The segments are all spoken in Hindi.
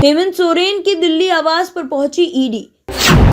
हेमंत सोरेन के दिल्ली आवास पर पहुंची ईडी।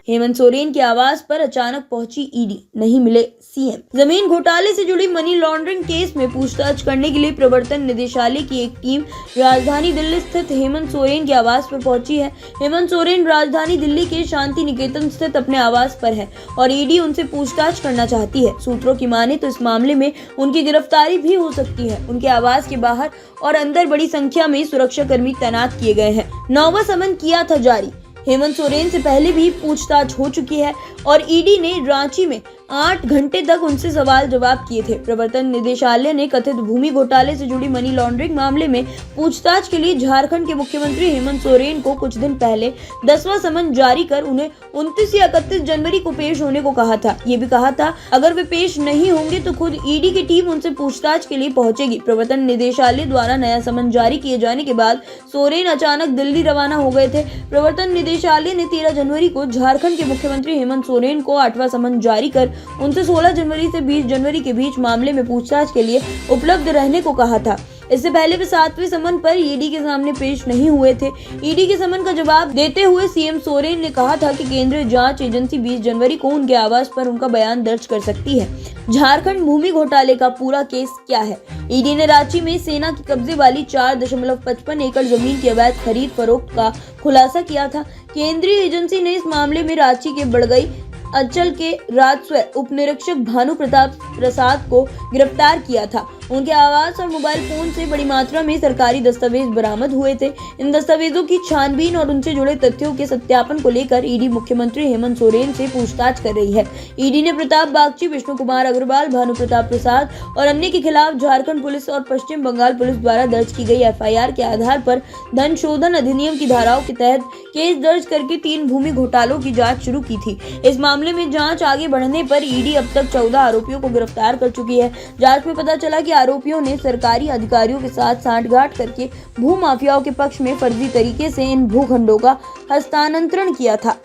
हेमंत सोरेन के आवास पर अचानक पहुंची ईडी, नहीं मिले सीएम। जमीन घोटाले से जुड़ी मनी लॉन्ड्रिंग केस में पूछताछ करने के लिए प्रवर्तन निदेशालय की एक टीम राजधानी दिल्ली स्थित हेमंत सोरेन के आवास पर पहुंची है। हेमंत सोरेन राजधानी दिल्ली के शांति निकेतन स्थित अपने आवास पर है और ईडी उनसे पूछताछ करना चाहती है। सूत्रों की माने तो इस मामले में उनकी गिरफ्तारी भी हो सकती है। उनके आवास के बाहर और अंदर बड़ी संख्या में सुरक्षा कर्मी तैनात किए गए हैं। 9वां समन किया था जारी। हेमंत सोरेन से पहले भी पूछताछ हो चुकी है और ईडी ने रांची में 8 घंटे तक उनसे सवाल जवाब किए थे। प्रवर्तन निदेशालय ने कथित भूमि घोटाले से जुड़ी मनी लॉन्ड्रिंग मामले में पूछताछ के लिए झारखंड के मुख्यमंत्री हेमंत सोरेन को कुछ दिन पहले 10वां समन जारी कर उन्हें 29 या 31 जनवरी को पेश होने को कहा था। ये भी कहा था अगर वे पेश नहीं होंगे तो खुद ईडी की टीम उनसे पूछताछ के लिए पहुंचेगी। प्रवर्तन निदेशालय द्वारा नया समन जारी किए जाने के बाद सोरेन अचानक दिल्ली रवाना हो गए थे। प्रवर्तन निदेशालय ने 13 जनवरी को झारखंड के मुख्यमंत्री हेमंत सोरेन को 8वां समन जारी कर उनसे 16 जनवरी से 20 जनवरी के बीच मामले में पूछताछ के लिए उपलब्ध रहने को कहा था। इससे पहले वे 7वें समन पर ईडी के सामने पेश नहीं हुए थे। ईडी के समन का जवाब देते हुए सीएम सोरेन ने कहा था कि केंद्रीय जांच एजेंसी 20 जनवरी को उनके आवास पर उनका बयान दर्ज कर सकती है। झारखंड भूमि घोटाले का पूरा केस क्या है? ईडी ने रांची में सेना के कब्जे वाली 4.55 एकड़ जमीन की अवैध खरीद फरोख्त का खुलासा किया था। केंद्रीय एजेंसी ने इस मामले में रांची के बड़गई अंचल के राजस्व उप निरीक्षक भानु प्रताप प्रसाद को गिरफ्तार किया था। उनके आवास और मोबाइल फोन से बड़ी मात्रा में सरकारी दस्तावेज बरामद हुए थे। इन दस्तावेजों की छानबीन और उनसे जुड़े तथ्यों के सत्यापन को लेकर ईडी मुख्यमंत्री हेमंत सोरेन से पूछताछ कर रही है। ईडी ने प्रताप बागची, विष्णु कुमार अग्रवाल, भानु प्रताप प्रसाद और अन्य के खिलाफ झारखंड पुलिस और पश्चिम बंगाल पुलिस द्वारा दर्ज की गई एफआईआर के आधार पर धन शोधन अधिनियम की धाराओं के तहत केस दर्ज करके 3 भूमि घोटालों की जाँच शुरू की थी। इस मामले में जाँच आगे बढ़ने पर ईडी अब तक 14 आरोपियों को गिरफ्तार कर चुकी है। जाँच में पता चला कि आरोपियों ने सरकारी अधिकारियों के साथ सांठगांठ करके भू माफियाओं के पक्ष में फर्जी तरीके से इन भूखंडों का हस्तांतरण किया था।